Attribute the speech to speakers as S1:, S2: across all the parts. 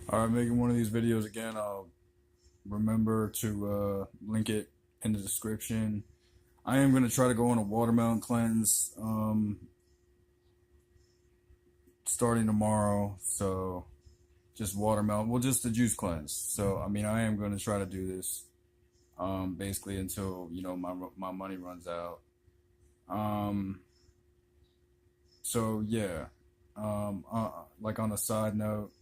S1: Alright, making one of these videos again. I'll remember to link it in the description. I am going to try to go on a watermelon cleanse starting tomorrow. So just watermelon, well, just the juice cleanse. So, I mean, I am going to try to do this basically until, my money runs out. Um, so, yeah. Like on a side note,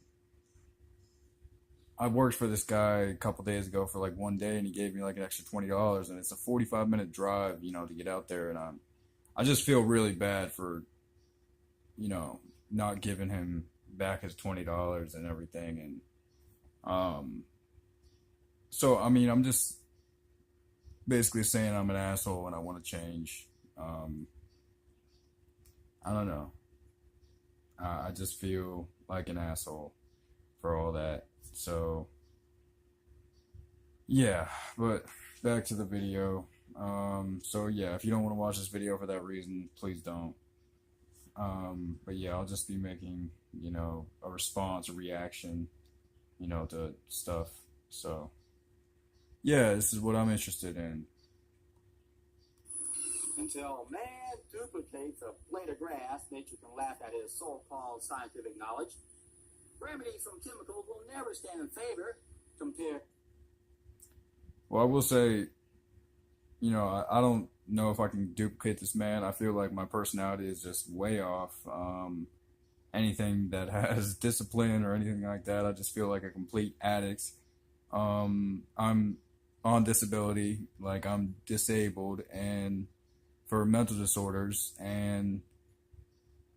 S1: I worked for this guy a couple days ago for like one day, and he gave me like an extra $20, and it's a 45-minute drive, to get out there, and I just feel really bad for, not giving him back his $20 and everything, and so I mean, I'm just basically saying I'm an asshole and I want to change. Um, I don't know. I just feel like an asshole for all that. So yeah, but back to the video. So yeah, if you don't want to watch this video for that reason, please don't. But yeah, I'll just be making, a response, a reaction, to stuff. So yeah, this is what I'm interested in.
S2: Until man duplicates a blade of grass, nature can laugh at his so-called scientific knowledge. Remedies from chemicals will never stand in favor compared.
S1: Well, I will say, I don't know if I can duplicate this man. I feel like my personality is just way off. Anything that has discipline or anything like that, I just feel like a complete addict. I'm on disability, like I'm disabled and for mental disorders, and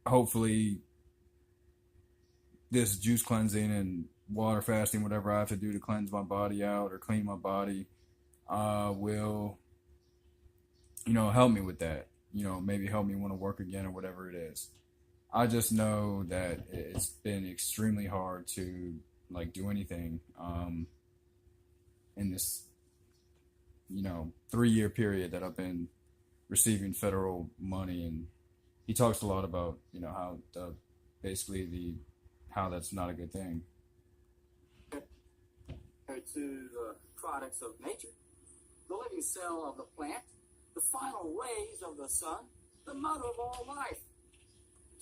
S1: hopefully this juice cleansing and water fasting, whatever I have to do to cleanse my body out or clean my body, will, help me with that. Maybe help me want to work again or whatever it is. I just know that it's been extremely hard to like do anything in this, 3-year period that I've been receiving federal money, and he talks a lot about, how basically how that's not a good thing.
S2: Compared to the products of nature, the living cell of the plant, the final rays of the sun, the mother of all life.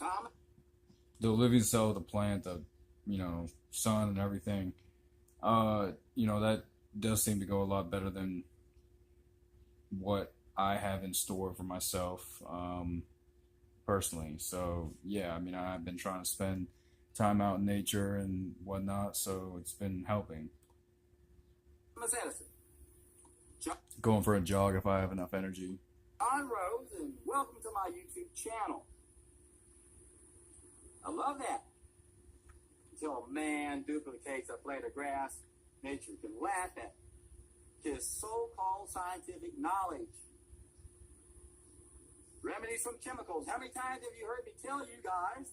S2: Tom?
S1: The living cell of the plant, the sun and everything. That does seem to go a lot better than what I have in store for myself personally. So yeah, I mean, I've been trying to spend time out in nature and whatnot, so it's been helping.
S2: Thomas Edison.
S1: Going for a jog if I have enough energy.
S2: John Rose, and welcome to my YouTube channel. I love that. Until a man duplicates a blade of grass, nature can laugh at his so-called scientific knowledge. Remedies from chemicals. How many times have you heard me tell you guys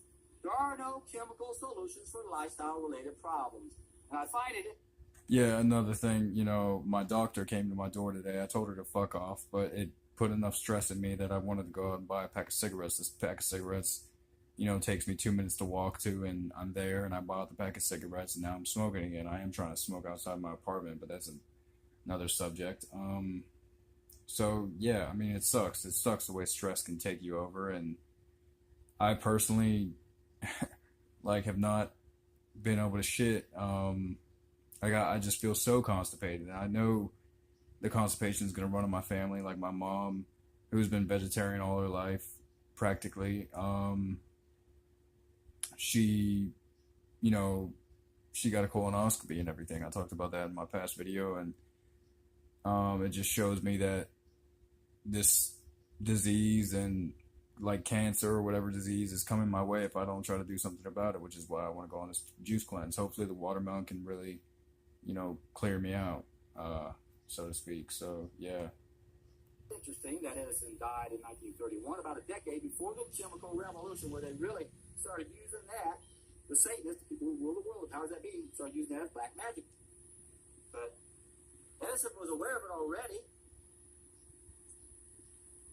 S2: there are no chemical solutions for lifestyle-related problems? And I find it.
S1: Yeah, another thing, my doctor came to my door today. I told her to fuck off, but it put enough stress in me that I wanted to go out and buy a pack of cigarettes. This pack of cigarettes, takes me 2 minutes to walk to, and I'm there, and I bought the pack of cigarettes, and now I'm smoking again. I am trying to smoke outside my apartment, but that's another subject. So yeah, I mean, it sucks. It sucks the way stress can take you over, and I personally, like, have not been able to shit. Like, I just feel so constipated, and I know the constipation is gonna run in my family. Like my mom, who's been vegetarian all her life, practically. She, she got a colonoscopy and everything. I talked about that in my past video, and it just shows me that this disease and like cancer or whatever disease is coming my way if I don't try to do something about it, which is why I want to go on this juice cleanse. Hopefully the watermelon can really, clear me out, so to speak. So yeah.
S2: Interesting that Edison died in 1931, about a decade before the chemical revolution, where they really started using that. The Satanists, the people who rule the world, the powers that be, started using that as black magic. But Edison was aware of it already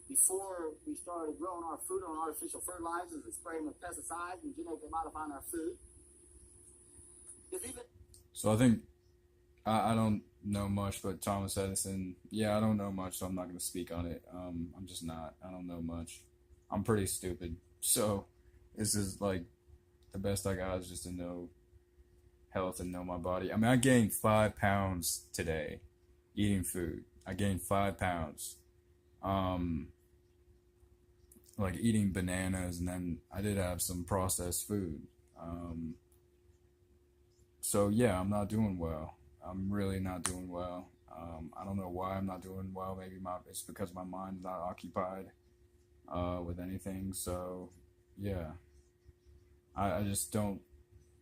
S2: before we started growing our food on artificial fertilizers and spraying with pesticides and genetically modifying our food. If even
S1: So I think I don't know much, but Thomas Edison, yeah, I don't know much, so I'm not gonna speak on it. I'm just not. I don't know much. I'm pretty stupid, so this is like the best I got is just to know health and know my body. I mean, I gained 5 pounds today eating food. I gained 5 pounds. Um, like eating bananas, and then I did have some processed food. Um, so yeah, I'm not doing well. I'm really not doing well. I don't know why I'm not doing well. Maybe it's because my mind's not occupied with anything. So yeah, I just don't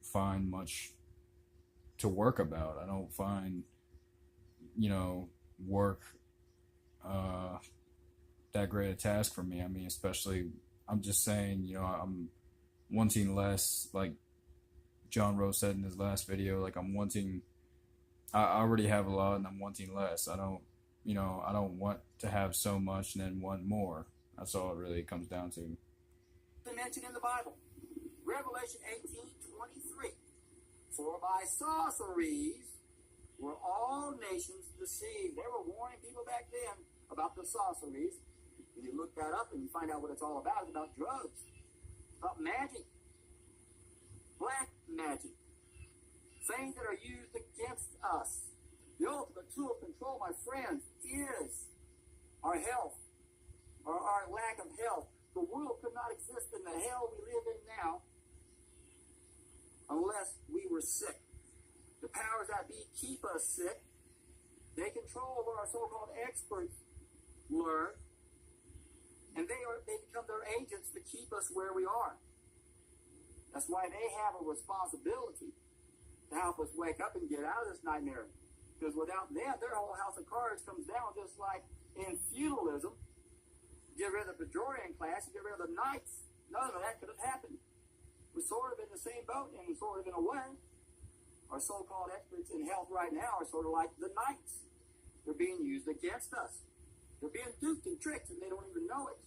S1: find much to work about. I don't find, work uh, that great a task for me. I mean, especially, I'm just saying, I'm wanting less, like John Rose said in his last video, like I already have a lot and I'm wanting less. I don't want to have so much and then want more. That's all it really comes down to.
S2: Mentioned in the Bible, Revelation 18:23. For by sorceries were all nations deceived. They were warning people back then about the sorceries. And you look that up and you find out what it's all about. It's about drugs, about magic, black magic, things that are used against us. The ultimate tool of control, my friends, is our health or our lack of health. The world could not exist in the hell we live in now unless we were sick. The powers that be keep us sick. They control what our so-called experts learn, and they become their agents to keep us where we are. That's why they have a responsibility to help us wake up and get out of this nightmare. Because without them, their whole house of cards comes down, just like in feudalism. Get rid of the Bajorian class, you get rid of the knights. None of that could have happened. We're sort of in the same boat, and sort of in a way. Our so-called experts in health right now are sort of like the knights. They're being used against us. They're being duped and tricked, and they don't even know it.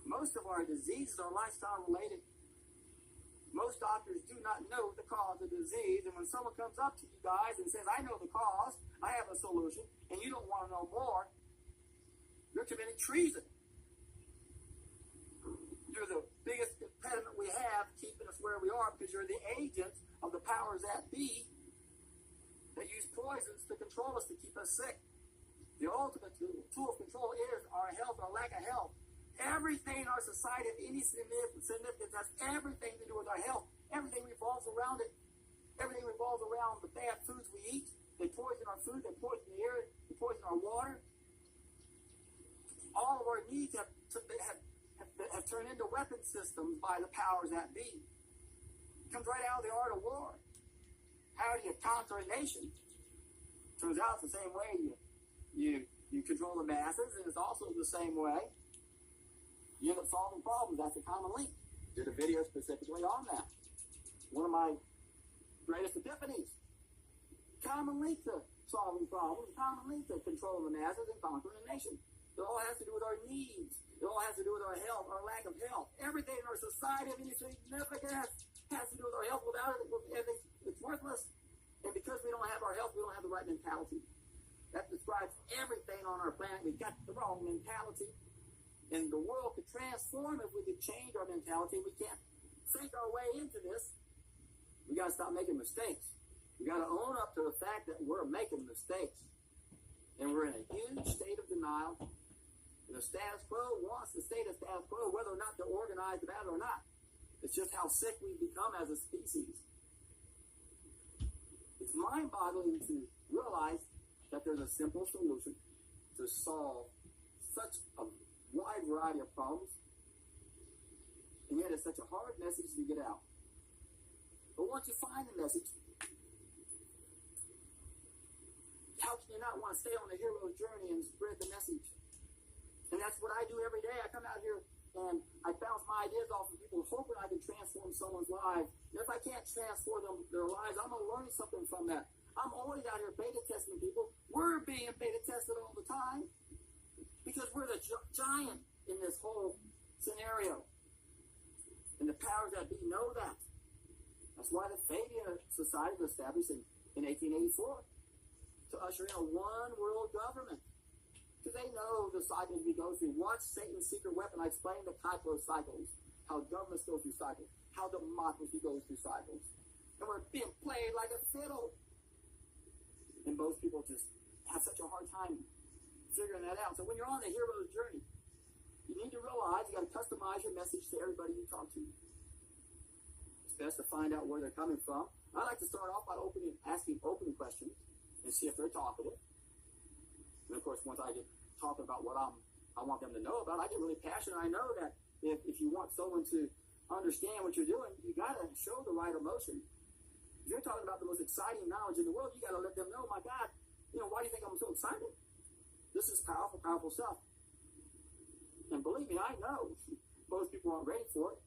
S2: Most of our diseases are lifestyle related. Most doctors do not know the cause of disease, and when someone comes up to you guys and says, I know the cause, I have a solution, and you don't want to know more, you're committing treason. You're the biggest impediment we have keeping us where we are because you're the agents of the powers that be that use poisons to control us, to keep us sick. The ultimate tool of control is our health, our lack of health. Everything in our society of any significance has everything to do with our health. Everything revolves around it. Everything revolves around the bad foods we eat. They poison our food, they poison the air, they poison our water. All of our needs have turned into weapon systems by the powers that be. It comes right out of the art of war. How do you conquer a nation? Turns out it's the same way you control the masses, and it's also the same way you end up solving problems. That's a common link. Did a video specifically on that. One of my greatest epiphanies. Common link to solving problems, common link to controlling the masses and conquering a nation. It all has to do with our needs. It all has to do with our health, our lack of health. Everything in our society of any significance has to do with our health. Without it, it's worthless. And because we don't have our health, we don't have the right mentality. That describes everything on our planet. We've got the wrong mentality. And the world could transform if we could change our mentality. We can't think our way into this. We got to stop making mistakes. We got to own up to the fact that we're making mistakes. And we're in a huge state of denial. And the status quo wants to stay the status quo, whether or not they're organized about it or not. It's just how sick we've become as a species. It's mind-boggling to realize that there's a simple solution to solve such a wide variety of problems, and yet it's such a hard message to get out. But once you find the message, how can you not want to stay on the hero's journey and spread the message? And that's what I do every day. I come out here and I bounce my ideas off of people, hoping I can transform someone's life. And if I can't transform their lives, I'm going to learn something from that. I'm always out here beta testing people. We're being beta tested all the time because we're the giant in this whole scenario. And the powers that be know that. That's why the Fabian Society was established in 1884 to usher in a one-world government. Because they know the cycles we go through. Watch Satan's secret weapon. I explained the Kuiper cycles, how governments go through cycles, how democracy goes through cycles. And we're being played like a fiddle. And most people just have such a hard time figuring that out. So when you're on the hero's journey, you need to realize you got to customize your message to everybody you talk to. It's best to find out where they're coming from. I like to start off by asking open questions and see if they're talkative. And of course, once I get talking about what I want them to know about, I get really passionate. I know that if you want someone to understand what you're doing, you got to show the right emotion. If you're talking about the most exciting knowledge in the world, you got to let them know, my God, why do you think I'm so excited? This is powerful, powerful stuff. And believe me, I know most people aren't ready for it.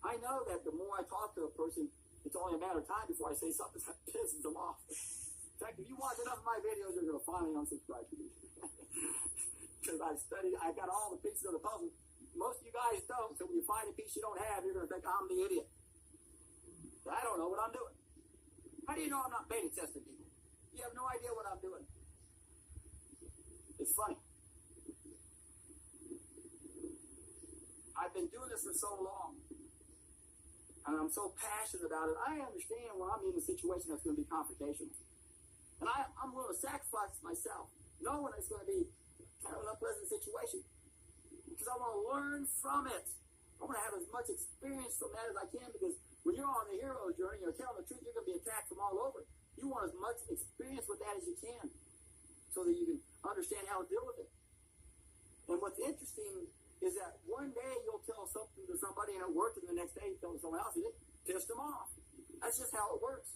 S2: I know that the more I talk to a person, it's only a matter of time before I say something that pisses them off. In fact, if you watch enough of my videos, you're going to finally unsubscribe to me. Because I've got all the pieces of the puzzle. Most of you guys don't, so when you find a piece you don't have, you're going to think I'm the idiot. I don't know what I'm doing. How do you know I'm not beta testing people? You have no idea what I'm doing. It's funny. I've been doing this for so long, and I'm so passionate about it. I understand when I'm in a situation that's going to be confrontational. And I'm willing to sacrifice myself, knowing it's going to be kind of an unpleasant situation. Because I want to learn from it. I want to have as much experience from that as I can, because when you're on the hero journey, you're telling the truth, you're going to be attacked from all over. You want as much experience with that as you can, so that you can understand how to deal with it. And what's interesting is that one day you'll tell something to somebody and it worked, and the next day you tell someone else and it pissed them off. That's just how it works.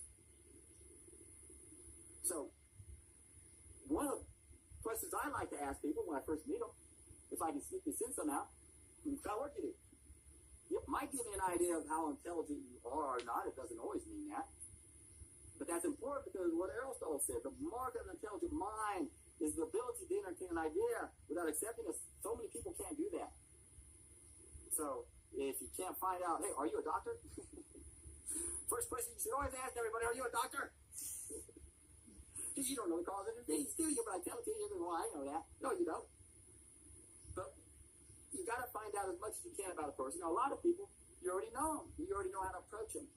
S2: So, one of the questions I like to ask people when I first meet them, if I can sneak this in somehow, what kind of work you do? It might give me an idea of how intelligent you are or not. It doesn't always mean that. But that's important, because what Aristotle said, the mark of an intelligent mind is the ability to entertain an idea without accepting it. So many people can't do that. So if you can't find out, hey, are you a doctor? First question you should always ask everybody, are you a doctor? Because you don't know the cause of the disease, do you? But I tell it to you, you're going, well, I know that. No, you don't. But you got to find out as much as you can about a person. Now, a lot of people, you already know them. You already know how to approach them.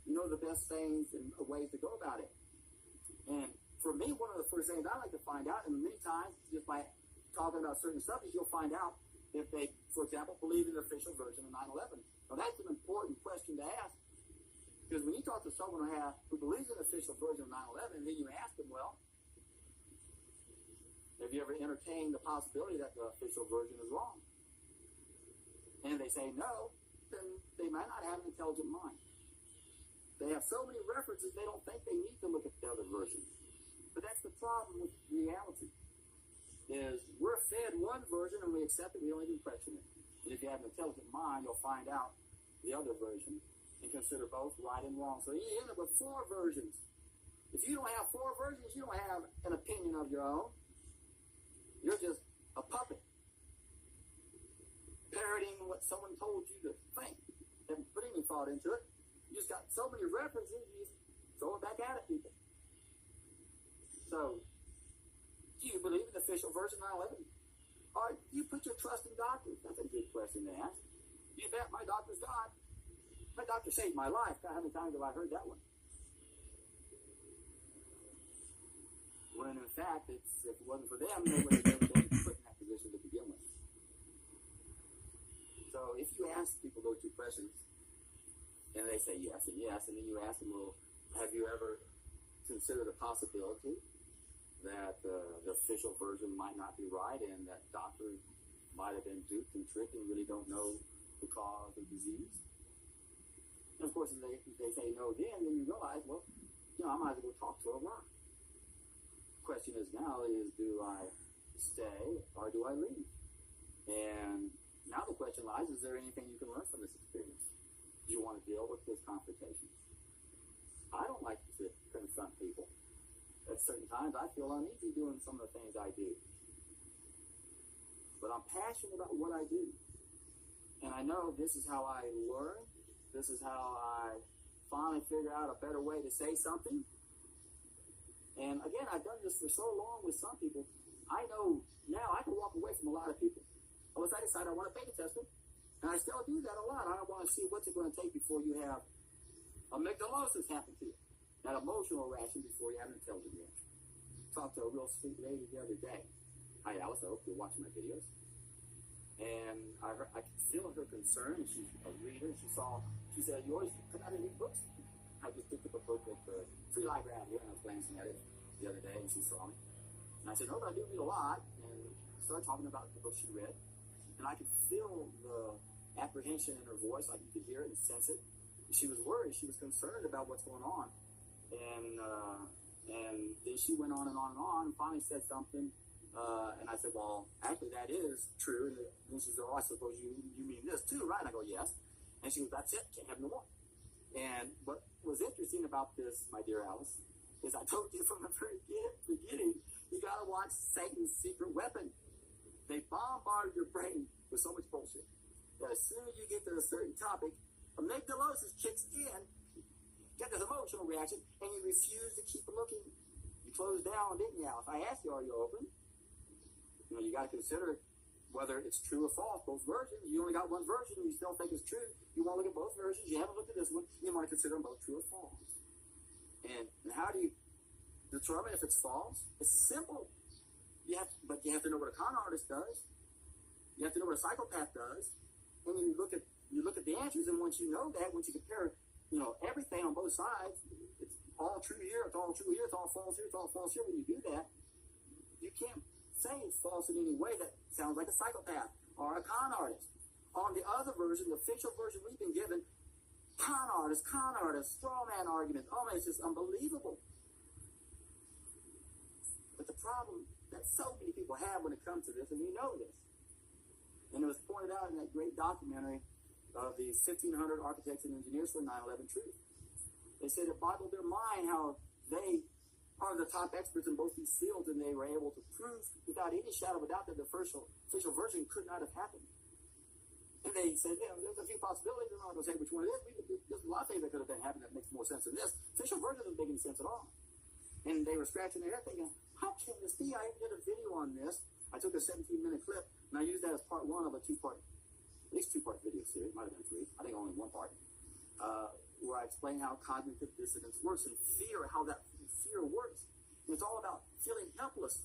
S2: You know the best things and ways to go about it. And for me, one of the first things I like to find out, and many times just by talking about certain subjects, you'll find out if they, for example, believe in the official version of 9/11. Now, that's an important question to ask, because when you talk to someone who believes in the official version of 9/11, and then you ask them, well, have you ever entertained the possibility that the official version is wrong? And they say no, then they might not have an intelligent mind. They have so many references, they don't think they need to look at the other versions. But that's the problem with reality, is we're fed one version and we accept it, we don't even question it. And if you have an intelligent mind, you'll find out the other version and consider both right and wrong. So you end up with 4 versions. If you don't have 4 versions, you don't have an opinion of your own. You're just a puppet, parroting what someone told you to think and putting any thought into it. You just got so many references, you just throw it back out at people. So, do you believe in the official version of 9/11? Or do you put your trust in doctors? That's a good question to ask. You bet my doctor's God. My doctor saved my life. God, how many times have I heard that one? When in fact, if it wasn't for them, they would have never been put in that position to begin with. So if you ask people those 2 questions, and they say yes and yes, and then you ask them, well, have you ever considered the possibility that the official version might not be right, and that doctors might have been duped and tricked and really don't know the cause of disease? And of course, if they say no then you realize, well, I might as well go talk to a rock. The question is now is, do I stay or do I leave? And now the question lies, is there anything you can learn from this experience? Do you want to deal with this confrontation? I don't like to confront people. At certain times, I feel uneasy doing some of the things I do. But I'm passionate about what I do. And I know this is how I learn. This is how I finally figure out a better way to say something. And again, I've done this for so long with some people. I know now I can walk away from a lot of people. Unless I decide I want to beta test them. And I still do that a lot. I want to see what's it going to take before you have amygdalosis happen to you. That emotional reaction before you have an intelligent reaction. Talked to a real sweet lady the other day. Hi, Alice. I hope you're watching my videos. And I could feel her concern. And she's a reader. She said, you always come out and read books? I just picked up a book at the Free Library out here, and I was glancing at it the other day, and she saw me. And I said, no, but I do read a lot. And started talking about the book she read. And I could feel the apprehension in her voice. Like you could hear it and sense it. And she was worried. She was concerned about what's going on. And then she went on and on and on, and finally said something. And I said, well, actually, that is true. And then she said, oh, I suppose you mean this too, right? And I go, yes. And she goes, that's it. Can't have no more. And what was interesting about this, my dear Alice, is I told you from the very beginning, you got to watch Satan's secret weapon. They bombard your brain with so much bullshit that as soon as you get to a certain topic, amygdalosis kicks in, get this emotional reaction, and you refuse to keep looking. You closed down, didn't you, Alice? I asked you, are you open? You know, you got to consider whether it's true or false, both versions. You only got one version, and you still think it's true. You want to look at both versions. You haven't looked at this one. You want to consider them both true or false. And how do you determine if it's false? It's simple. But you have to know what a con artist does. You have to know what a psychopath does. And you look at the answers, and once you know that, once you compare, everything on both sides, it's all true here, it's all true here, it's all false here, it's all false here. When you do that, you can't say it's false in any way that sounds like a psychopath or a con artist. On the other version, the official version we've been given, con artist, straw man argument. Oh man, it's just unbelievable. But the problem that so many people have when it comes to this, and we know this, and it was pointed out in that great documentary of the 1,500 architects and engineers for 9/11 Truth. They said it boggled their mind how they are the top experts in both these fields, and they were able to prove without any shadow of a doubt that the official version could not have happened. And they said, there's a few possibilities. I'm not going to say which one it is. There's a lot of things that could have happened that makes more sense than this. Official version doesn't make any sense at all. And they were scratching their head thinking, how can this be? I did a video on this. I took a 17-minute clip, and I used that as part one of a at least two-part video series. Might have been three. I think only one part. Where I explain how cognitive dissonance works and how that fear works. And it's all about feeling helpless.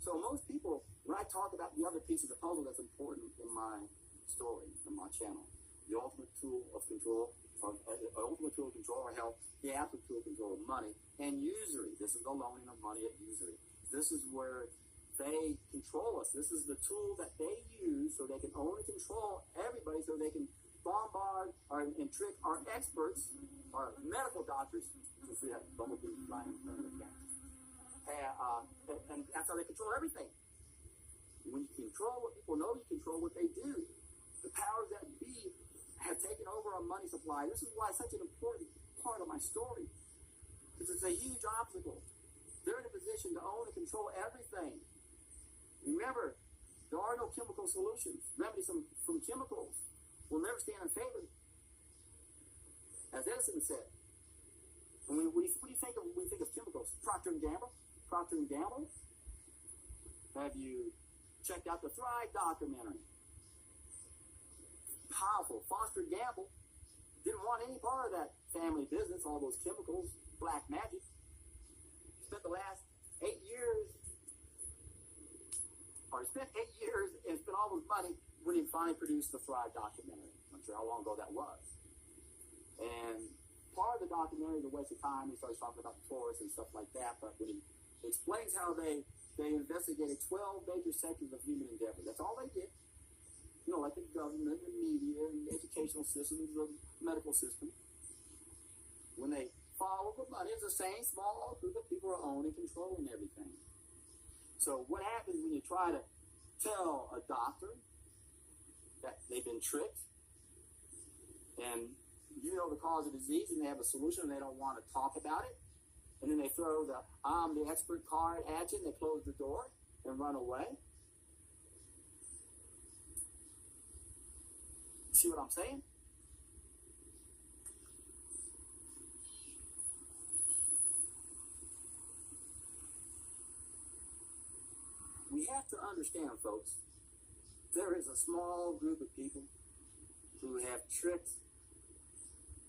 S2: So most people, when I talk about the other piece of the puzzle that's important in my story, in my channel, the ultimate tool of control, or health, the absolute tool of control of money, and usury. This is the loaning of money at usury. This is where they control us. This is the tool that they use so they can only control everybody, so they can bombard and trick our experts, our medical doctors, since we have bumblebee flying in front of the cat. And that's how they control everything. When you control what people know, you control what they do. The powers that be have taken over our money supply. This is why it's such an important part of my story, because it's a huge obstacle. They're in a position to own and control everything. Remember, there are no chemical solutions. Remedies from chemicals will never stand in favor. As Edison said, and what do you think of when we think of chemicals? Procter & Gamble? Procter & Gamble? Have you checked out the Thrive documentary? Powerful. Foster Gamble didn't want any part of that family business, all those chemicals, black magic. Spent the last 8 years, and spent all those money when he finally produced the Thrive documentary. I'm not sure how long ago that was. And part of the documentary is a waste of time. He starts talking about the tourists and stuff like that, but when he explains how they investigated 12 major sectors of human endeavor. That's all they did. Like the government, the media, and the educational systems, the medical system. When they follow the money, it's the same small group of people are owning and controlling everything. So what happens when you try to tell a doctor that they've been tricked, and you know the cause of the disease, and they have a solution, and they don't want to talk about it, and then they throw the "I'm the expert" card at you, and they close the door and run away? See what I'm saying? have to understand, folks, there is a small group of people who have tricked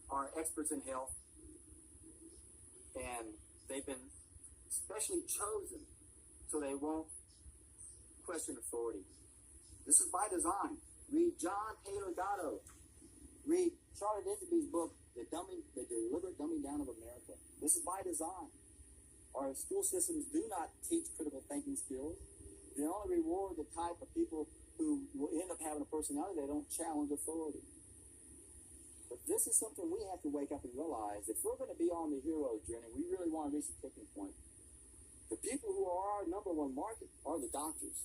S2: our experts in health, and they've been specially chosen so they won't question authority. This is by design. Read John Taylor Gatto. Read Charlotte Isby's book, The Deliberate Dumbing Down of America. This is by design. Our school systems do not teach critical thinking skills. They only reward the type of people who will end up having a personality. They don't challenge authority. But this is something we have to wake up and realize. If we're going to be on the hero's journey, we really want to reach the tipping point. The people who are our number one market are the doctors.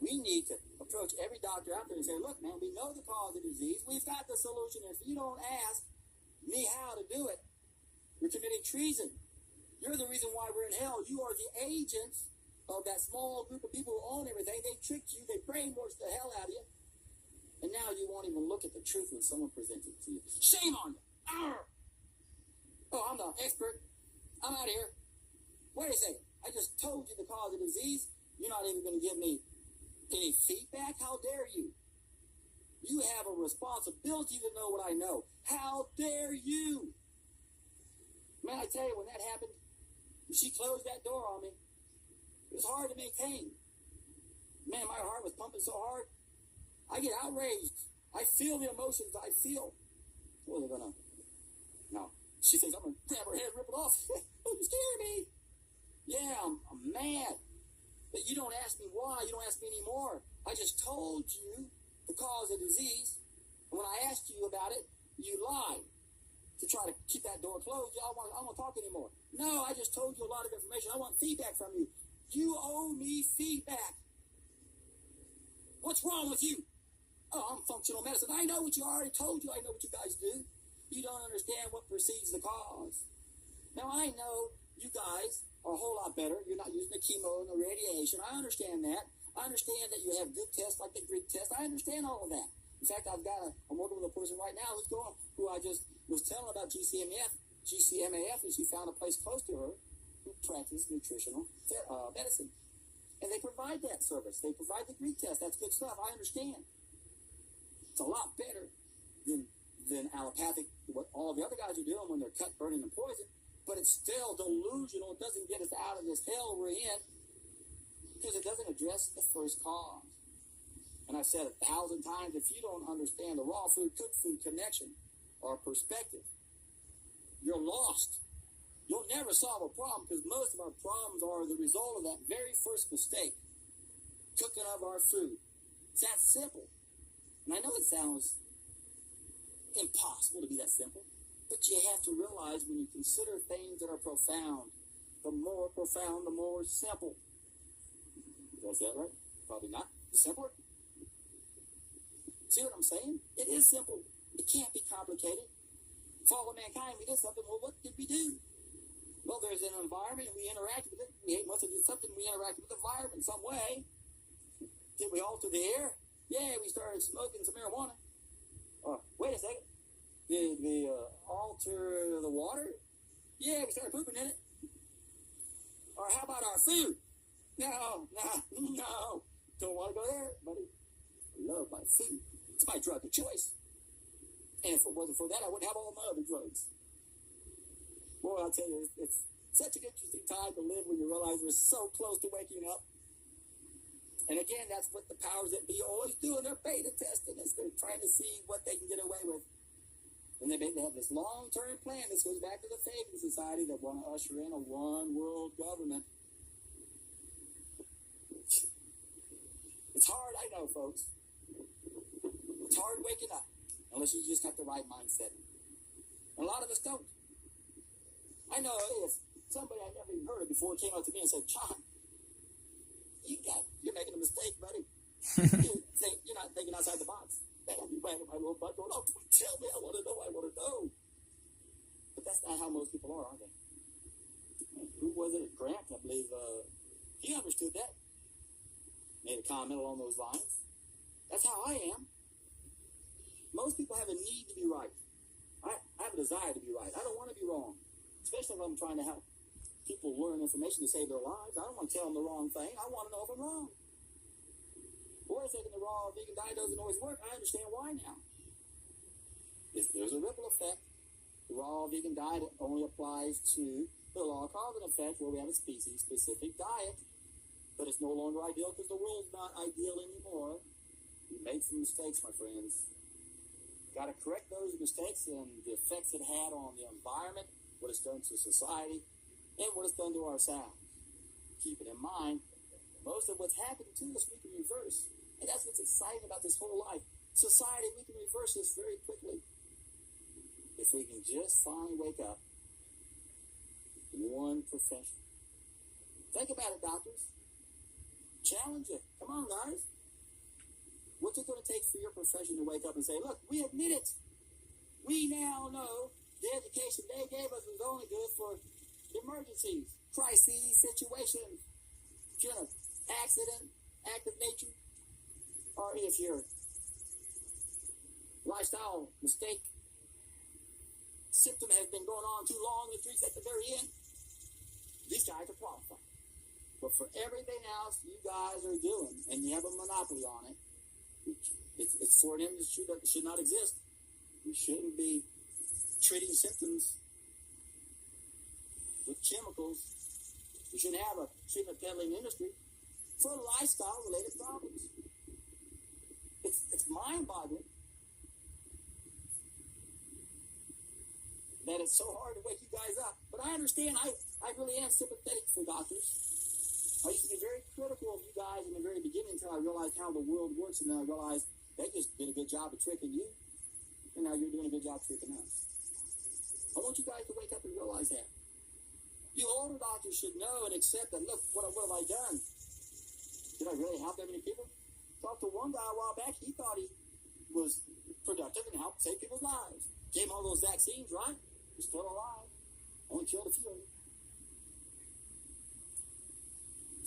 S2: We need to approach every doctor out there and say, look, man, we know the cause of disease. We've got the solution. If you don't ask me how to do it, you're committing treason. You're the reason why we're in hell. You are the agents of that small group of people who own everything. They tricked you. They brainwashed the hell out of you. And now you won't even look at the truth when someone presents it to you. Shame on you. Arr! Oh, I'm the expert. I'm out of here. Wait a second. I just told you the cause of disease. You're not even going to give me any feedback? How dare you? You have a responsibility to know what I know. How dare you? Man, I tell you, when that happened, when she closed that door on me, it was hard to maintain. Man, my heart was pumping so hard. I get outraged. I feel the emotions I feel. Well, they're gonna. No. She thinks I'm gonna grab her head, rip it off. Oh, you scared me. Yeah, I'm mad. But you don't ask me why. You don't ask me anymore. I just told you the cause of disease. And when I asked you about it, you lied to try to keep that door closed. I don't want to talk anymore. No, I just told you a lot of information. I want feedback from you. You owe me feedback. What's wrong with you? Oh, I'm functional medicine. I know what you already told you. I know what you guys do. You don't understand what precedes the cause. Now, I know you guys are a whole lot better. You're not using the chemo and the radiation. I understand that. I understand that you have good tests like the Greek test. I understand all of that. In fact, I'm working with a person right now who I just was telling about GCMAF, and she found a place close to her who practiced nutritional medicine. And they provide that service. They provide the Greek test. That's good stuff. I understand. It's a lot better than allopathic, what all the other guys are doing when they're cut, burning, and poison. But it's still delusional. It doesn't get us out of this hell we're in because it doesn't address the first cause. And I've said 1,000 times, if you don't understand the raw food, cooked food connection or perspective, you're lost. You'll never solve a problem because most of our problems are the result of that very first mistake, cooking of our food. It's that simple. And I know it sounds impossible to be that simple, but you have to realize when you consider things that are profound, the more profound, the more simple. Did I say that right? Probably not. The simpler? See what I'm saying? It is simple. It can't be complicated. Fall of mankind, we did something. Well, what did we do? Well, there's an environment, and we interacted with it. We must have did something. We interacted with the environment in some way. Did we alter the air? Yeah, we started smoking some marijuana. Wait a second. Did we alter the water? Yeah, we started pooping in it. Or how about our food? No. Don't want to go there, buddy. I love my food. It's my drug of choice. And if it wasn't for that, I wouldn't have all my other drugs. Boy, I'll tell you, it's such an interesting time to live when you realize we're so close to waking up. And again, that's what the powers that be always do in their beta testing is they're trying to see what they can get away with. And they have this long-term plan. This goes back to the Fabian Society that want to usher in a one-world government. It's hard, I know, folks. It's hard waking up unless you just have the right mindset. And a lot of us don't. I know if somebody I never even heard of before came up to me and said, John, you're making a mistake, buddy. You're not thinking outside the box. Man, you wagging my little butt going, oh, tell me, I want to know. But that's not how most people are they? And who was it? Grant, I believe, he understood that. Made a comment along those lines. That's how I am. Most people have a need to be right. I have a desire to be right. I don't want to be wrong. Especially if I'm trying to help people learn information to save their lives. I don't want to tell them the wrong thing. I want to know if I'm wrong. wait a second, the raw vegan diet doesn't always work. I understand why now. There's a ripple effect. The raw vegan diet only applies to the law of cause and effect where we have a species-specific diet. But it's no longer ideal because the world's not ideal anymore. We made some mistakes, my friends. Got to correct those mistakes and the effects it had on the environment, what it's done to society, and what it's done to ourselves. Keep it in mind, most of what's happening to us we can reverse. And that's what's exciting about this whole life. Society, we can reverse this very quickly. If we can just finally wake up in one profession. Think about it, doctors. Challenge it. Come on, guys. What's it going to take for your profession to wake up and say, look, we admit it. We now know the education they gave us was only good for emergencies, crises, situations. If you're in an accident, act of nature, or if your lifestyle mistake symptom has been going on too long, it reaches at the very end, these guys are qualified. But for everything else you guys are doing, and you have a monopoly on it, it's for an industry that should not exist. We shouldn't be treating symptoms with chemicals. We shouldn't have a treatment peddling industry for lifestyle-related problems. It's mind-boggling that it's so hard to wake you guys up. But I understand. I really am sympathetic for doctors. I used to be very critical of you guys in the very beginning until I realized how the world works, and then I realized they just did a good job of tricking you, and now you're doing a good job tricking us. I want you guys to wake up and realize that. You older doctors should know and accept that, look, what have I done? Did I really help that many people? Talked to one guy a while back, he thought he was productive and helped save people's lives. Gave him all those vaccines, right? He's still alive. Only killed a few of them.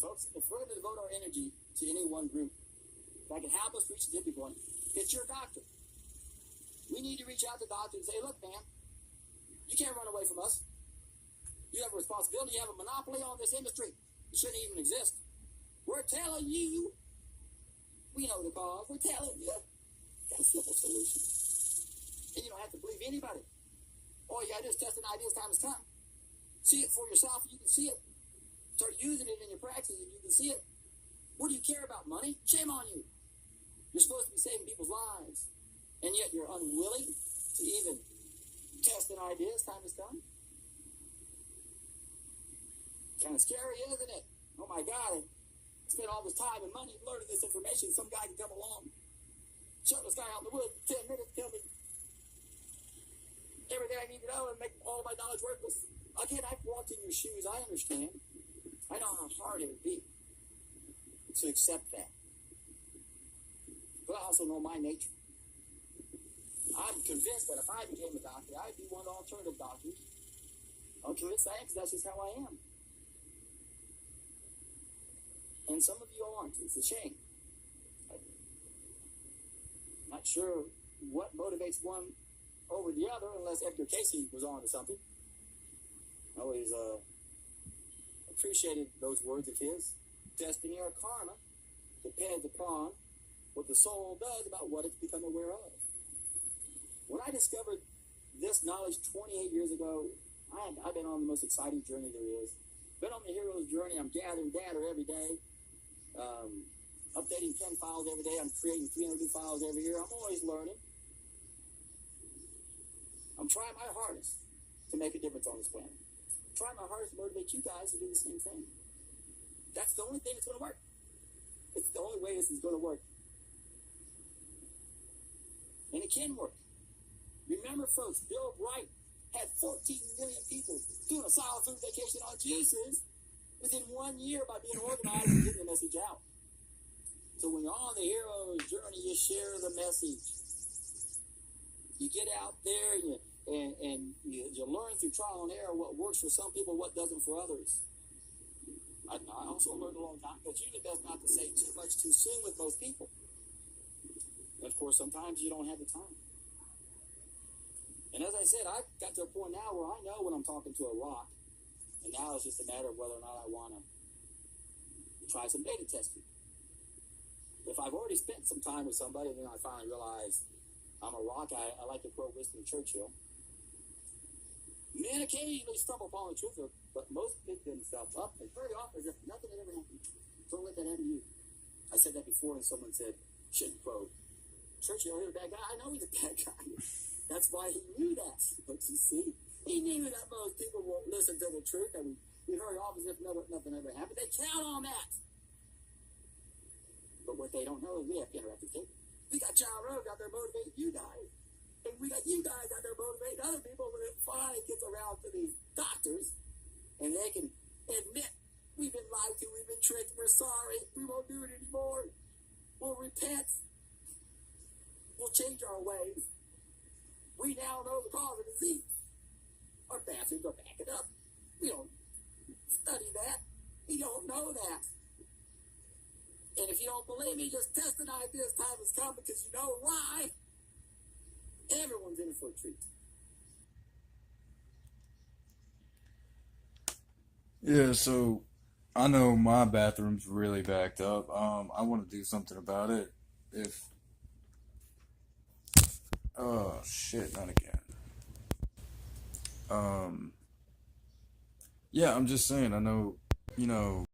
S2: Folks, if we're going to devote our energy to any one group, if I can help us reach the tipping point, it's your doctor. We need to reach out to doctors and say, look, man, you can't run away from us. You have a responsibility. You have a monopoly on this industry. It shouldn't even exist. We're telling you, we know the cause. We're telling you. Got a simple solution. And you don't have to believe anybody. All you got to do is test an idea as time has come. See it for yourself, and you can see it. Start using it in your practice, and you can see it. What do you care about, money? Shame on you. You're supposed to be saving people's lives, and yet you're unwilling to even test an idea as time has come. Kind of scary, isn't it? Oh my God, I spent all this time and money learning this information. Some guy can come along, shut this guy out in the woods, 10 minutes, tell me everything I need to know and make all of my knowledge worthless. Again, I've walked in your shoes. I understand. I know how hard it would be to accept that. But I also know my nature. I'm convinced that if I became a doctor, I'd be one of the alternative doctors. I'm convinced I am because that's just how I am. And some of you aren't. It's a shame. I'm not sure what motivates one over the other unless Edgar Casey was on to something. I always appreciated those words of his. Destiny or karma depends upon what the soul does about what it's become aware of. When I discovered this knowledge 28 years ago, I've been on the most exciting journey there is. Been on the hero's journey. I'm gathering data every day, updating 10 files every day. I'm creating 300 new files every year. I'm always learning. I'm trying my hardest to make a difference on this planet. Try my hardest to motivate you guys to do the same thing. That's the only thing that's going to work. It's the only way this is going to work. And it can work. Remember, folks, Bill Bright had 14 million people doing a solid food vacation on juices within 1 year by being organized and getting the message out. So when you're on the hero's journey, you share the message. You get out there and you learn through trial and error what works for some people, what doesn't for others. I also learned a long time that it's usually best not to say too much too soon with most people. And of course, sometimes you don't have the time. And as I said, I've got to a point now where I know when I'm talking to a rock, and now it's just a matter of whether or not I want to try some beta testing. if I've already spent some time with somebody, and then I finally realize I'm a rock, I like to quote Winston Churchill. Men occasionally stumble upon the truth, but most pick themselves up, and very often as if nothing had ever happened. Don't let that happen to you. I said that before, and someone said, shouldn't quote Churchill, he's a bad guy. I know he's a bad guy. That's why he knew that. Don't you see? He knew that most people won't listen to the truth, and we very often as if nothing ever happened. They count on that. But what they don't know is we have interactive cable. We got John Rhodes out there motivating you guys. And we got you guys out there motivating other people when it finally gets around to these doctors and they can admit we've been lied to, we've been tricked, we're sorry, we won't do it anymore. We'll repent. We'll change our ways. We now know the cause of disease. Our bathrooms are backing up. We don't study that. We don't know that. And if you don't believe me, just test the night this time has come because you know why. Everyone's in for a treat.
S1: Yeah, so I know my bathroom's really backed up. I want to do something about it. If oh shit, not again. Um, yeah, I'm just saying. I know, you know,